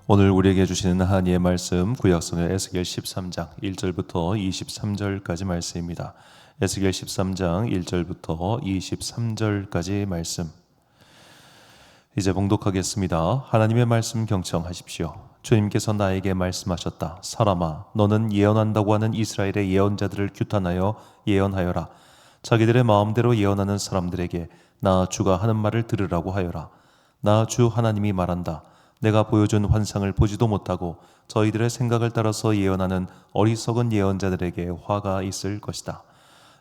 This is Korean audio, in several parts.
오늘 우리에게 주시는 하나님의 말씀 구약성의 에스겔 13장 1절부터 23절까지 말씀입니다. 에스겔 13장 1절부터 23절까지 말씀 이제 봉독하겠습니다. 하나님의 말씀 경청하십시오. 주님께서 나에게 말씀하셨다. 사람아, 너는 예언한다고 하는 이스라엘의 예언자들을 규탄하여 예언하여라. 자기들의 마음대로 예언하는 사람들에게 나 주가 하는 말을 들으라고 하여라. 나 주 하나님이 말한다. 내가 보여준 환상을 보지도 못하고 저희들의 생각을 따라서 예언하는 어리석은 예언자들에게 화가 있을 것이다.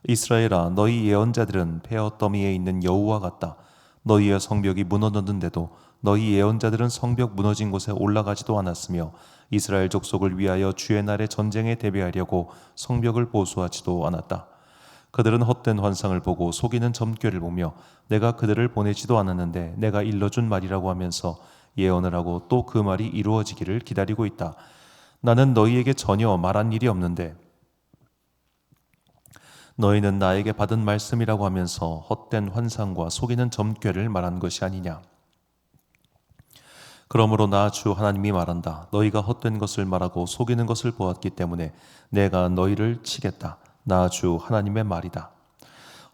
이스라엘아, 너희 예언자들은 폐허 더미에 있는 여우와 같다. 너희의 성벽이 무너졌는데도 너희 예언자들은 성벽 무너진 곳에 올라가지도 않았으며 이스라엘 족속을 위하여 주의 날에 전쟁에 대비하려고 성벽을 보수하지도 않았다. 그들은 헛된 환상을 보고 속이는 점괘를 보며 내가 그들을 보내지도 않았는데 내가 일러준 말이라고 하면서 예언을 하고 또 그 말이 이루어지기를 기다리고 있다. 나는 너희에게 전혀 말한 일이 없는데 너희는 나에게 받은 말씀이라고 하면서 헛된 환상과 속이는 점괘를 말한 것이 아니냐. 그러므로 나 주 하나님이 말한다. 너희가 헛된 것을 말하고 속이는 것을 보았기 때문에 내가 너희를 치겠다. 나 주 하나님의 말이다.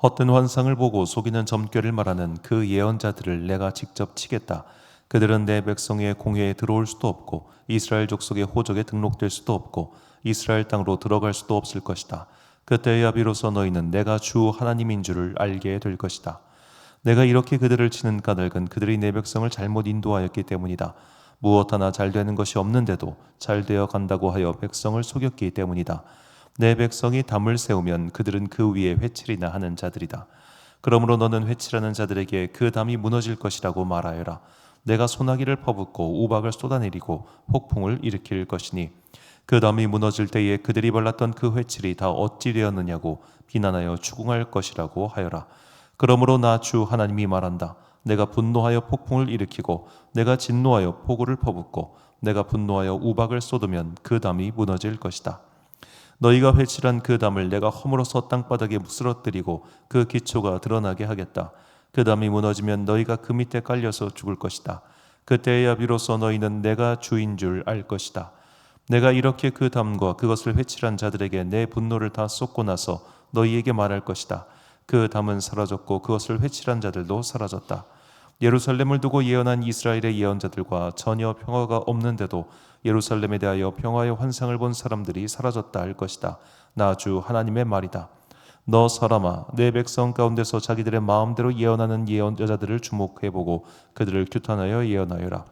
헛된 환상을 보고 속이는 점괘를 말하는 그 예언자들을 내가 직접 치겠다. 그들은 내 백성의 공회에 들어올 수도 없고 이스라엘 족속의 호적에 등록될 수도 없고 이스라엘 땅으로 들어갈 수도 없을 것이다. 그때야 비로소 너희는 내가 주 하나님인 줄을 알게 될 것이다. 내가 이렇게 그들을 치는 까닭은 그들이 내 백성을 잘못 인도하였기 때문이다. 무엇 하나 잘 되는 것이 없는데도 잘 되어 간다고 하여 백성을 속였기 때문이다. 내 백성이 담을 세우면 그들은 그 위에 회칠이나 하는 자들이다. 그러므로 너는 회칠하는 자들에게 그 담이 무너질 것이라고 말하여라. 내가 소나기를 퍼붓고 우박을 쏟아내리고 폭풍을 일으킬 것이니 그 담이 무너질 때에 그들이 발랐던 그 회칠이 다 어찌 되었느냐고 비난하여 추궁할 것이라고 하여라. 그러므로 나 주 하나님이 말한다. 내가 분노하여 폭풍을 일으키고 내가 진노하여 폭우를 퍼붓고 내가 분노하여 우박을 쏟으면 그 담이 무너질 것이다. 너희가 회칠한 그 담을 내가 허물어서 땅바닥에 쓰러뜨리고 그 기초가 드러나게 하겠다. 그 담이 무너지면 너희가 그 밑에 깔려서 죽을 것이다. 그때야 비로소 너희는 내가 주인 줄 알 것이다. 내가 이렇게 그 담과 그것을 회칠한 자들에게 내 분노를 다 쏟고 나서 너희에게 말할 것이다. 그 담은 사라졌고 그것을 회칠한 자들도 사라졌다. 예루살렘을 두고 예언한 이스라엘의 예언자들과 전혀 평화가 없는데도 예루살렘에 대하여 평화의 환상을 본 사람들이 사라졌다 할 것이다. 나 주 하나님의 말이다. 너 사람아, 내 백성 가운데서 자기들의 마음대로 예언하는 예언자들을 주목해보고 그들을 규탄하여 예언하여라.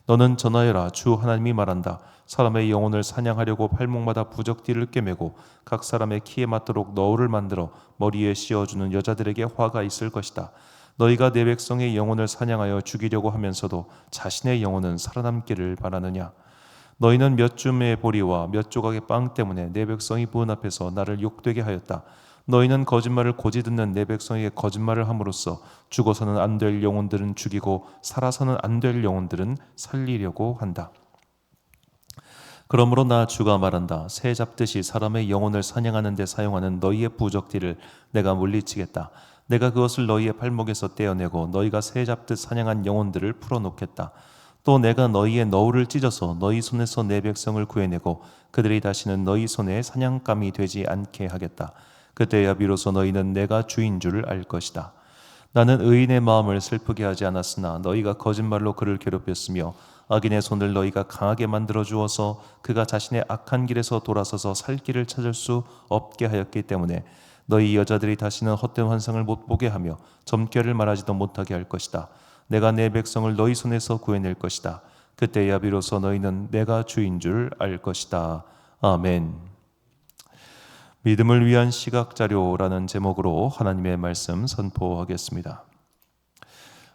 너는 전하여라. 주 하나님이 말한다. 사람의 영혼을 사냥하려고 팔목마다 부적띠를 꿰매고 각 사람의 키에 맞도록 너울을 만들어 머리에 씌워주는 여자들에게 화가 있을 것이다. 너희가 내 백성의 영혼을 사냥하여 죽이려고 하면서도 자신의 영혼은 살아남기를 바라느냐. 너희는 몇 줌의 보리와 몇 조각의 빵 때문에 내 백성이 문 앞에서 나를 욕되게 하였다. 너희는 거짓말을 고지 듣는 내 백성에게 거짓말을 함으로써 죽어서는 안 될 영혼들은 죽이고 살아서는 안 될 영혼들은 살리려고 한다. 그러므로 나 주가 말한다. 새 잡듯이 사람의 영혼을 사냥하는 데 사용하는 너희의 부적띠를 내가 물리치겠다. 내가 그것을 너희의 팔목에서 떼어내고 너희가 새 잡듯 사냥한 영혼들을 풀어놓겠다. 또 내가 너희의 너울을 찢어서 너희 손에서 내 백성을 구해내고 그들이 다시는 너희 손에 사냥감이 되지 않게 하겠다. 그때야 비로소 너희는 내가 주인 줄 알 것이다. 나는 의인의 마음을 슬프게 하지 않았으나 너희가 거짓말로 그를 괴롭혔으며 악인의 손을 너희가 강하게 만들어 주어서 그가 자신의 악한 길에서 돌아서서 살 길을 찾을 수 없게 하였기 때문에 너희 여자들이 다시는 헛된 환상을 못 보게 하며 점괘를 말하지도 못하게 할 것이다. 내가 내 백성을 너희 손에서 구해낼 것이다. 그때야 비로소 너희는 내가 주인 줄 알 것이다. 아멘. 믿음을 위한 시각자료라는 제목으로 하나님의 말씀 선포하겠습니다.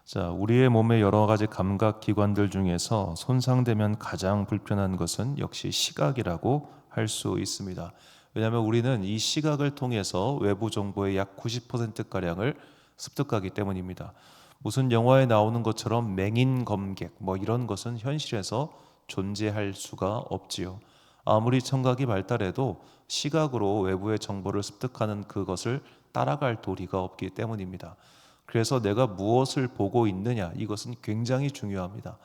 자, 우리의 몸의 여러 가지 감각 기관들 중에서 손상되면 가장 불편한 것은 역시 시각이라고 할 수 있습니다. 왜냐하면 우리는 이 시각을 통해서 외부 정보의 약 90%가량을 습득하기 때문입니다. 무슨 영화에 나오는 것처럼 맹인 검객 이런 것은 현실에서 존재할 수가 없지요. 아무리 청각이 발달해도 시각으로 외부의 정보를 습득하는 그것을 따라갈 도리가 없기 때문입니다. 그래서 내가 무엇을 보고 있느냐, 이것은 굉장히 중요합니다.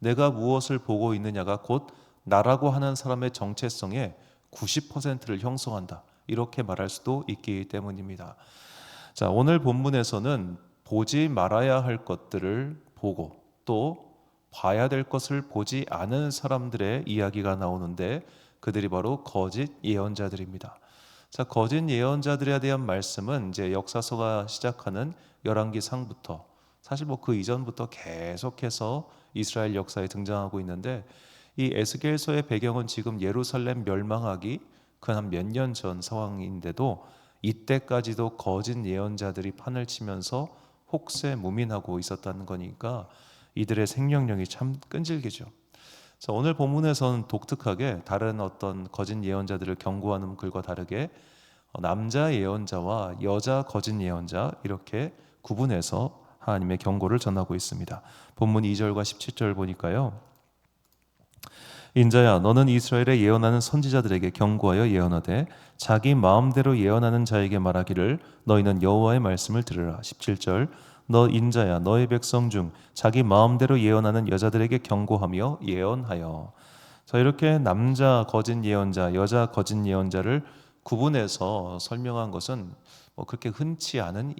내가 무엇을 보고 있느냐가 곧 나라고 하는 사람의 정체성의 90%를 형성한다. 이렇게 말할 수도 있기 때문입니다. 자, 오늘 본문에서는 보지 말아야 할 것들을 보고 또 봐야 될 것을 보지 않은 사람들의 이야기가 나오는데 그들이 바로 거짓 예언자들입니다. 자, 거짓 예언자들에 대한 말씀은 이제 역사서가 시작하는 열왕기상부터 사실 뭐 그 이전부터 계속해서 이스라엘 역사에 등장하고 있는데 이 에스겔서의 배경은 지금 예루살렘 멸망하기 그 한 몇 년 전 상황인데도 이때까지도 거짓 예언자들이 판을 치면서 혹세무민하고 있었다는 거니까 이들의 생명력이 참 끈질기죠. 그래서 오늘 본문에서는 독특하게 다른 어떤 거짓 예언자들을 경고하는 글과 다르게 남자 예언자와 여자 거짓 예언자 이렇게 구분해서 하나님의 경고를 전하고 있습니다. 본문 2절과 17절 보니까요. 인자야 너는 이스라엘에 예언하는 선지자들에게 경고하여 예언하되 자기 마음대로 예언하는 자에게 말하기를 너희는 여호와의 말씀을 들으라. 17절 너 인자야 너의 백성 중 자기 마음대로 예언하는 여자들에게 경고하며 예언하여. 자, 이렇게 남자 거짓 예언자, 여자 거짓 예언자를 구분해서 설명한 것은 뭐 그렇게 흔치 않은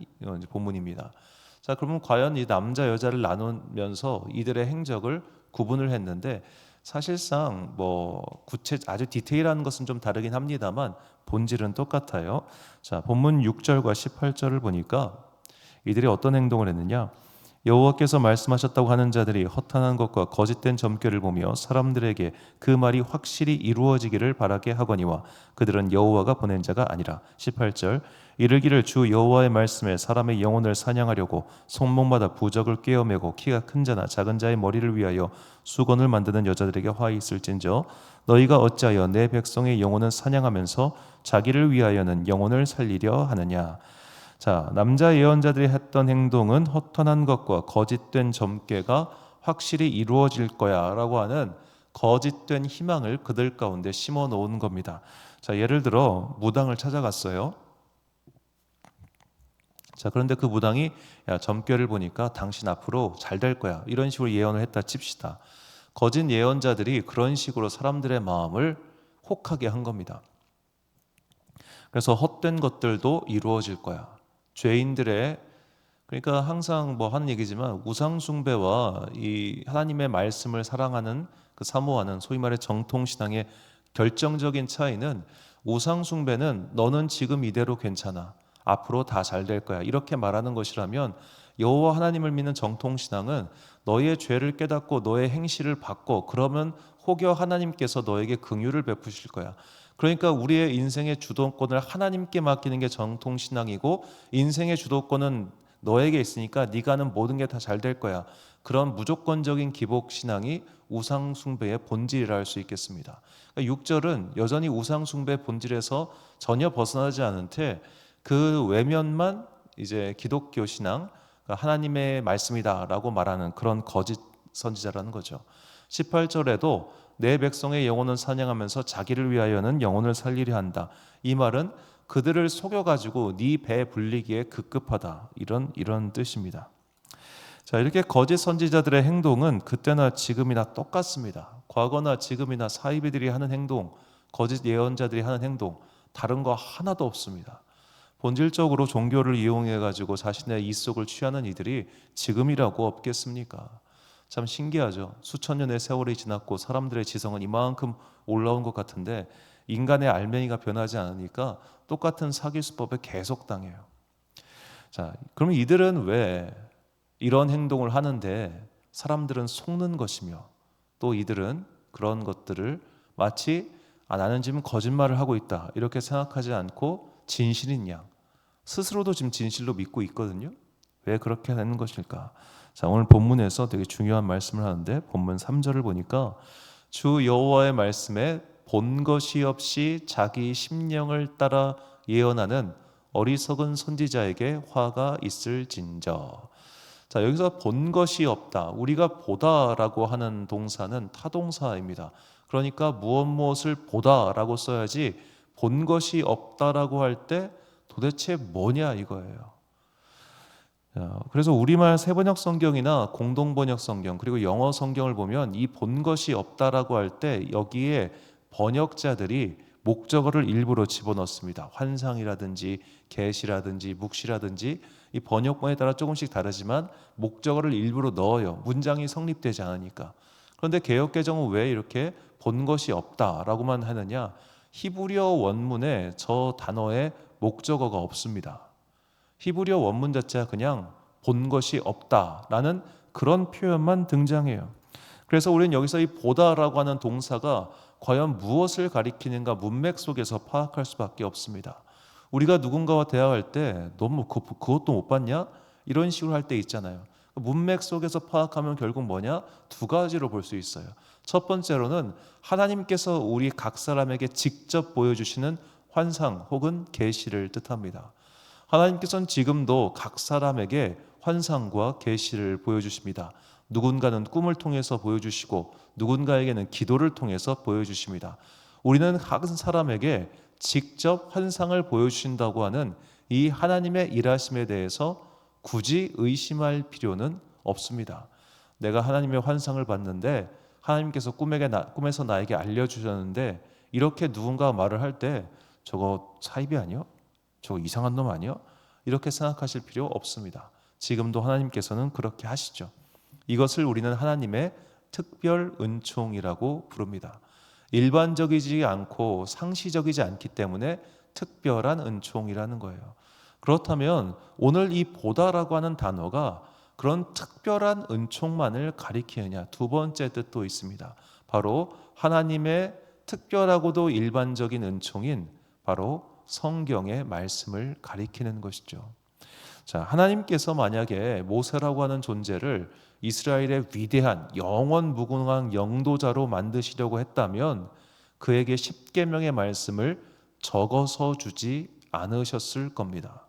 본문입니다. 자, 그러면 과연 이 남자 여자를 나누면서 이들의 행적을 구분을 했는데 사실상 뭐 아주 디테일한 것은 좀 다르긴 합니다만 본질은 똑같아요. 자, 본문 6절과 18절을 보니까 이들이 어떤 행동을 했느냐? 여호와께서 말씀하셨다고 하는 자들이 허탄한 것과 거짓된 점괘를 보며 사람들에게 그 말이 확실히 이루어지기를 바라게 하거니와 그들은 여호와가 보낸 자가 아니라. 18절 이르기를 주 여호와의 말씀에 사람의 영혼을 사냥하려고 손목마다 부적을 꿰어매고 키가 큰 자나 작은 자의 머리를 위하여 수건을 만드는 여자들에게 화 있을진저 너희가 어찌하여 내 백성의 영혼을 사냥하면서 자기를 위하여는 영혼을 살리려 하느냐. 자, 남자 예언자들이 했던 행동은 허탄한 것과 거짓된 점괘가 확실히 이루어질 거야 라고 하는 거짓된 희망을 그들 가운데 심어 놓은 겁니다. 자, 예를 들어 무당을 찾아갔어요. 자, 그런데 그 무당이 야, 점괘를 보니까 당신 앞으로 잘 될 거야 이런 식으로 예언을 했다 칩시다. 거짓 예언자들이 그런 식으로 사람들의 마음을 혹하게 한 겁니다. 그래서 헛된 것들도 이루어질 거야. 죄인들의 그러니까 항상 뭐 하는 얘기지만 우상 숭배와 이 하나님의 말씀을 사랑하는 그 사모하는 소위 말해 정통 신앙의 결정적인 차이는 우상 숭배는 너는 지금 이대로 괜찮아. 앞으로 다 잘 될 거야. 이렇게 말하는 것이라면 여호와 하나님을 믿는 정통 신앙은 너의 죄를 깨닫고 너의 행실을 바꿔 그러면 혹여 하나님께서 너에게 긍휼을 베푸실 거야. 그러니까 우리의 인생의 주도권을 하나님께 맡기는 게 정통 신앙이고 인생의 주도권은 너에게 있으니까 네가 하는 모든 게 다 잘 될 거야. 그런 무조건적인 기복 신앙이 우상 숭배의 본질이라 할 수 있겠습니다. 그러니까 6절은 여전히 우상 숭배 본질에서 전혀 벗어나지 않은 채 그 외면만 이제 기독교 신앙, 그러니까 하나님의 말씀이다라고 말하는 그런 거짓 선지자라는 거죠. 18절에도 내 백성의 영혼을 사냥하면서 자기를 위하여는 영혼을 살리려 한다. 이 말은 그들을 속여가지고 네 배 불리기에 급급하다. 이런 뜻입니다. 자, 이렇게 거짓 선지자들의 행동은 그때나 지금이나 똑같습니다. 과거나 지금이나 사이비들이 하는 행동, 거짓 예언자들이 하는 행동 다른 거 하나도 없습니다. 본질적으로 종교를 이용해 가지고 자신의 이속을 취하는 이들이 지금이라고 없겠습니까? 참 신기하죠. 수천 년의 세월이 지났고 사람들의 지성은 이만큼 올라온 것 같은데 인간의 알맹이가 변하지 않으니까 똑같은 사기 수법에 계속 당해요. 자, 그럼 이들은 왜 이런 행동을 하는데 사람들은 속는 것이며 또 이들은 그런 것들을 마치 나는 지금 거짓말을 하고 있다 이렇게 생각하지 않고 진실인 양 스스로도 지금 진실로 믿고 있거든요. 왜 그렇게 되는 것일까? 자, 오늘 본문에서 되게 중요한 말씀을 하는데 본문 3절을 보니까 주 여호와의 말씀에 본 것이 없이 자기 심령을 따라 예언하는 어리석은 선지자에게 화가 있을진저. 자, 여기서 본 것이 없다. 우리가 보다라고 하는 동사는 타동사입니다. 그러니까 무엇을 보다라고 써야지 본 것이 없다라고 할 때 도대체 뭐냐 이거예요. 그래서 우리말 세번역 성경이나 공동번역 성경 그리고 영어 성경을 보면 이 본 것이 없다라고 할 때 여기에 번역자들이 목적어를 일부러 집어넣습니다. 환상이라든지 계시라든지 묵시라든지 이 번역본에 따라 조금씩 다르지만 목적어를 일부러 넣어요. 문장이 성립되지 않으니까. 그런데 개역개정은 왜 이렇게 본 것이 없다라고만 하느냐? 히브리어 원문에 저 단어에 목적어가 없습니다. 히브리어 원문 자체가 그냥 본 것이 없다라는 그런 표현만 등장해요. 그래서 우리는 여기서 이 보다라고 하는 동사가 과연 무엇을 가리키는가 문맥 속에서 파악할 수밖에 없습니다. 우리가 누군가와 대화할 때 너무 그것도 못 봤냐? 이런 식으로 할 때 있잖아요. 문맥 속에서 파악하면 결국 뭐냐? 두 가지로 볼 수 있어요. 첫 번째로는 하나님께서 우리 각 사람에게 직접 보여주시는 환상 혹은 계시를 뜻합니다. 하나님께서는 지금도 각 사람에게 환상과 계시를 보여주십니다. 누군가는 꿈을 통해서 보여주시고 누군가에게는 기도를 통해서 보여주십니다. 우리는 각 사람에게 직접 환상을 보여주신다고 하는 이 하나님의 일하심에 대해서 굳이 의심할 필요는 없습니다. 내가 하나님의 환상을 봤는데 하나님께서 꿈에서 나에게 알려주셨는데 이렇게 누군가 말을 할 때 저거 사이비 아니요? 저거 이상한 놈 아니요? 이렇게 생각하실 필요 없습니다. 지금도 하나님께서는 그렇게 하시죠. 이것을 우리는 하나님의 특별 은총이라고 부릅니다. 일반적이지 않고 상시적이지 않기 때문에 특별한 은총이라는 거예요. 그렇다면 오늘 이 보다라고 하는 단어가 그런 특별한 은총만을 가리키느냐? 두 번째 뜻도 있습니다. 바로 하나님의 특별하고도 일반적인 은총인 바로 성경의 말씀을 가리키는 것이죠. 자, 하나님께서 만약에 모세라고 하는 존재를 이스라엘의 위대한 영원 무궁한 영도자로 만드시려고 했다면 그에게 십계명의 말씀을 적어서 주지 않으셨을 겁니다.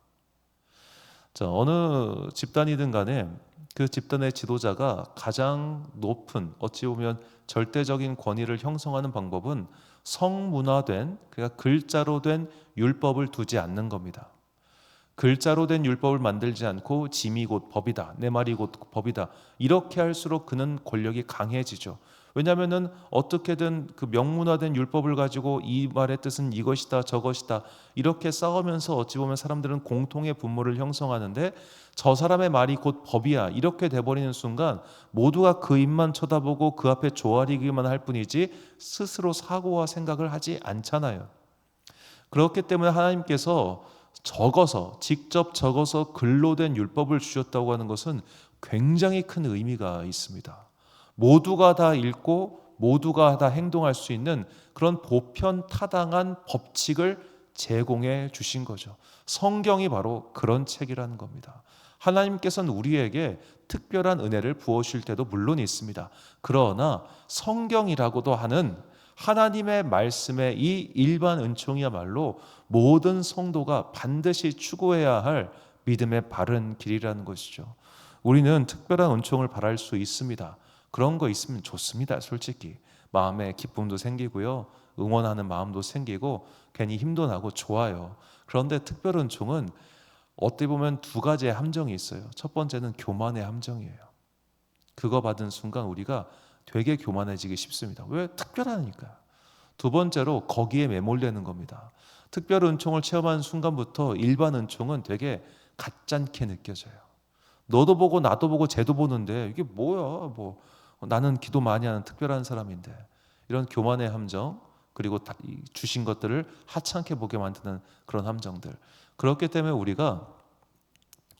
자, 어느 집단이든 간에 그 집단의 지도자가 가장 높은 어찌 보면 절대적인 권위를 형성하는 방법은 성문화된 그러니까 글자로 된 율법을 두지 않는 겁니다. 글자로 된 율법을 만들지 않고 짐이 곧 법이다, 내 말이 곧 법이다 이렇게 할수록 그는 권력이 강해지죠. 왜냐하면 어떻게든 그 명문화된 율법을 가지고 이 말의 뜻은 이것이다 저것이다 이렇게 싸우면서 어찌 보면 사람들은 공통의 분모를 형성하는데 저 사람의 말이 곧 법이야 이렇게 돼버리는 순간 모두가 그 입만 쳐다보고 그 앞에 조아리기만 할 뿐이지 스스로 사고와 생각을 하지 않잖아요. 그렇기 때문에 하나님께서 직접 적어서 글로 된 율법을 주셨다고 하는 것은 굉장히 큰 의미가 있습니다. 모두가 다 읽고 모두가 다 행동할 수 있는 그런 보편타당한 법칙을 제공해 주신 거죠. 성경이 바로 그런 책이라는 겁니다. 하나님께서는 우리에게 특별한 은혜를 부어주실 때도 물론 있습니다. 그러나 성경이라고도 하는 하나님의 말씀의 이 일반 은총이야말로 모든 성도가 반드시 추구해야 할 믿음의 바른 길이라는 것이죠. 우리는 특별한 은총을 바랄 수 있습니다. 그런 거 있으면 좋습니다. 솔직히 마음에 기쁨도 생기고요, 응원하는 마음도 생기고 괜히 힘도 나고 좋아요. 그런데 특별 은총은 어떻게 보면 두 가지의 함정이 있어요. 첫 번째는 교만의 함정이에요. 그거 받은 순간 우리가 되게 교만해지기 쉽습니다. 왜? 특별하니까. 두 번째로 거기에 매몰되는 겁니다. 특별 은총을 체험한 순간부터 일반 은총은 되게 가짠게 느껴져요. 너도 보고 나도 보고 쟤도 보는데 이게 뭐야? 나는 기도 많이 하는 특별한 사람인데 이런 교만의 함정 그리고 주신 것들을 하찮게 보게 만드는 그런 함정들. 그렇기 때문에 우리가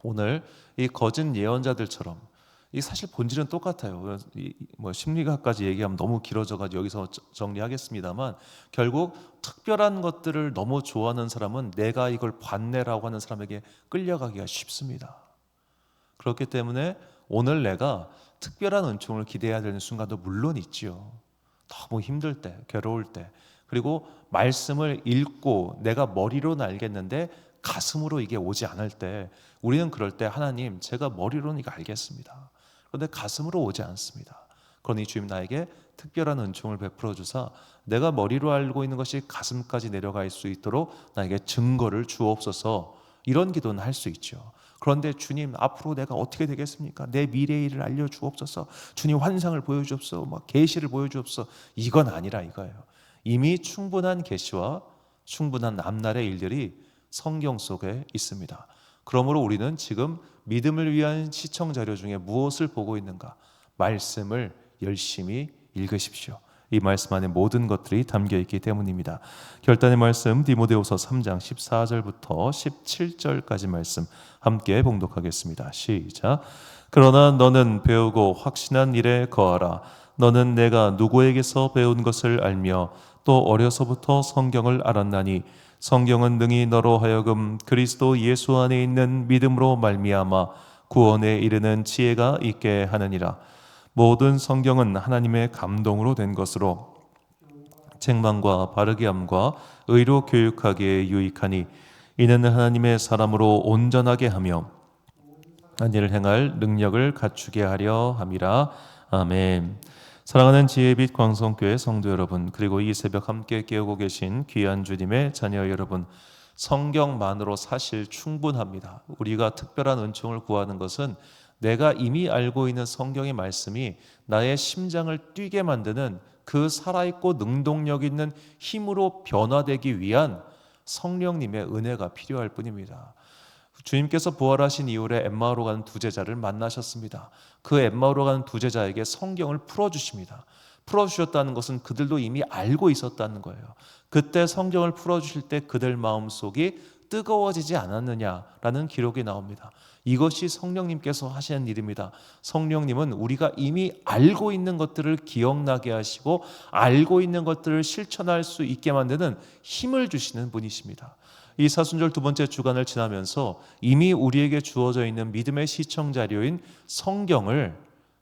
오늘 이 거짓 예언자들처럼 이 사실 본질은 똑같아요. 심리학까지 얘기하면 너무 길어져가지고 여기서 정리하겠습니다만 결국 특별한 것들을 너무 좋아하는 사람은 내가 이걸 받네라고 하는 사람에게 끌려가기가 쉽습니다. 그렇기 때문에 오늘 내가 특별한 은총을 기대해야 되는 순간도 물론 있지요. 너무 힘들 때, 괴로울 때, 그리고 말씀을 읽고 내가 머리로는 알겠는데 가슴으로 이게 오지 않을 때 우리는 그럴 때 하나님 제가 머리로는 이거 알겠습니다. 그런데 가슴으로 오지 않습니다. 그러니 주님 나에게 특별한 은총을 베풀어 주사 내가 머리로 알고 있는 것이 가슴까지 내려갈 수 있도록 나에게 증거를 주옵소서. 이런 기도는 할 수 있죠. 그런데 주님, 앞으로 내가 어떻게 되겠습니까? 내 미래의 일을 알려주옵소서. 주님, 환상을 보여주옵소서. 막 계시를 보여주옵소서. 이건 아니라 이거예요. 이미 충분한 계시와 충분한 앞날의 일들이 성경 속에 있습니다. 그러므로 우리는 지금 믿음을 위한 시청 자료 중에 무엇을 보고 있는가? 말씀을 열심히 읽으십시오. 이 말씀 안에 모든 것들이 담겨 있기 때문입니다. 결단의 말씀 디모데후서 3장 14절부터 17절까지 말씀 함께 봉독하겠습니다. 시작. 그러나 너는 배우고 확신한 일에 거하라. 너는 내가 누구에게서 배운 것을 알며 또 어려서부터 성경을 알았나니 성경은 능히 너로 하여금 그리스도 예수 안에 있는 믿음으로 말미암아 구원에 이르는 지혜가 있게 하느니라. 모든 성경은 하나님의 감동으로 된 것으로 책망과 바르게 함과 의로 교육하기에 유익하니 이는 하나님의 사람으로 온전하게 하며 한 일을 행할 능력을 갖추게 하려 함이라. 아멘. 사랑하는 지혜빛 광성교회 성도 여러분, 그리고 이 새벽 함께 깨우고 계신 귀한 주님의 자녀 여러분, 성경만으로 사실 충분합니다. 우리가 특별한 은총을 구하는 것은 내가 이미 알고 있는 성경의 말씀이 나의 심장을 뛰게 만드는 그 살아있고 능동력 있는 힘으로 변화되기 위한 성령님의 은혜가 필요할 뿐입니다. 주님께서 부활하신 이후에 엠마오로 가는 두 제자를 만나셨습니다. 그 엠마오로 가는 두 제자에게 성경을 풀어주십니다. 풀어주셨다는 것은 그들도 이미 알고 있었다는 거예요. 그때 성경을 풀어주실 때 그들 마음속이 뜨거워지지 않았느냐라는 기록이 나옵니다. 이것이 성령님께서 하시는 일입니다. 성령님은 우리가 이미 알고 있는 것들을 기억나게 하시고 알고 있는 것들을 실천할 수 있게 만드는 힘을 주시는 분이십니다. 이 사순절 두 번째 주간을 지나면서 이미 우리에게 주어져 있는 믿음의 시청 자료인 성경을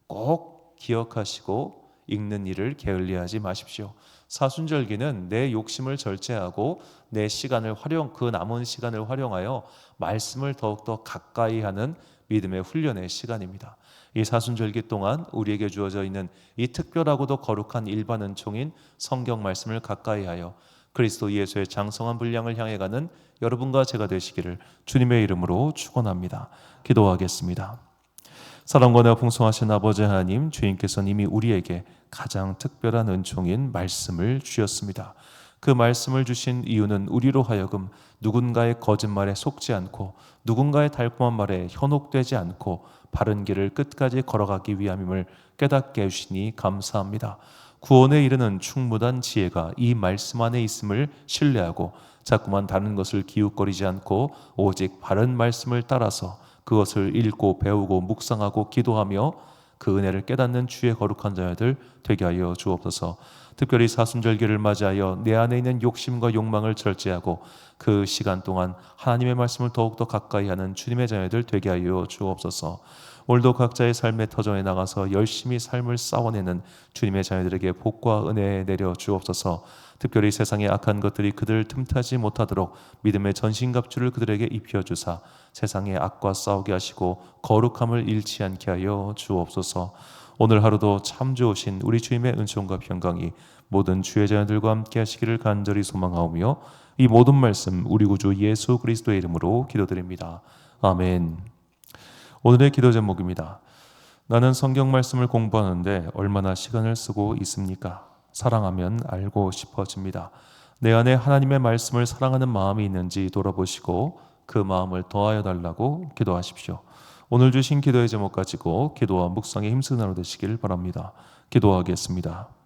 꼭 기억하시고 읽는 일을 게을리하지 마십시오. 사순절기는 내 욕심을 절제하고 내 시간을 그 남은 시간을 활용하여 말씀을 더욱더 가까이 하는 믿음의 훈련의 시간입니다. 이 사순절기 동안 우리에게 주어져 있는 이 특별하고도 거룩한 일반 은총인 성경 말씀을 가까이 하여 그리스도 예수의 장성한 분량을 향해 가는 여러분과 제가 되시기를 주님의 이름으로 축원합니다. 기도하겠습니다. 사랑과 은혜가 풍성하신 아버지 하나님, 주님께서는 이미 우리에게 가장 특별한 은총인 말씀을 주셨습니다. 그 말씀을 주신 이유는 우리로 하여금 누군가의 거짓말에 속지 않고 누군가의 달콤한 말에 현혹되지 않고 바른 길을 끝까지 걸어가기 위함임을 깨닫게 해주시니 감사합니다. 구원에 이르는 충분한 지혜가 이 말씀 안에 있음을 신뢰하고 자꾸만 다른 것을 기웃거리지 않고 오직 바른 말씀을 따라서 그것을 읽고 배우고 묵상하고 기도하며 그 은혜를 깨닫는 주의 거룩한 자녀들 되게 하여 주옵소서. 특별히 사순절기를 맞이하여 내 안에 있는 욕심과 욕망을 절제하고 그 시간 동안 하나님의 말씀을 더욱더 가까이 하는 주님의 자녀들 되게 하여 주옵소서. 오늘도 각자의 삶의 터전에 나가서 열심히 삶을 싸워내는 주님의 자녀들에게 복과 은혜 내려 주옵소서. 특별히 세상의 악한 것들이 그들을 틈타지 못하도록 믿음의 전신갑주를 그들에게 입혀주사 세상의 악과 싸우게 하시고 거룩함을 잃지 않게 하여 주옵소서. 오늘 하루도 참 좋으신 우리 주님의 은총과 평강이 모든 주의 자녀들과 함께 하시기를 간절히 소망하오며 이 모든 말씀 우리 구주 예수 그리스도의 이름으로 기도드립니다. 아멘. 오늘의 기도 제목입니다. 나는 성경 말씀을 공부하는데 얼마나 시간을 쓰고 있습니까? 사랑하면 알고 싶어집니다. 내 안에 하나님의 말씀을 사랑하는 마음이 있는지 돌아보시고 그 마음을 더하여 달라고 기도하십시오. 오늘 주신 기도의 제목 가지고 기도와 묵상에 힘쓰는 하루 되시길 바랍니다. 기도하겠습니다.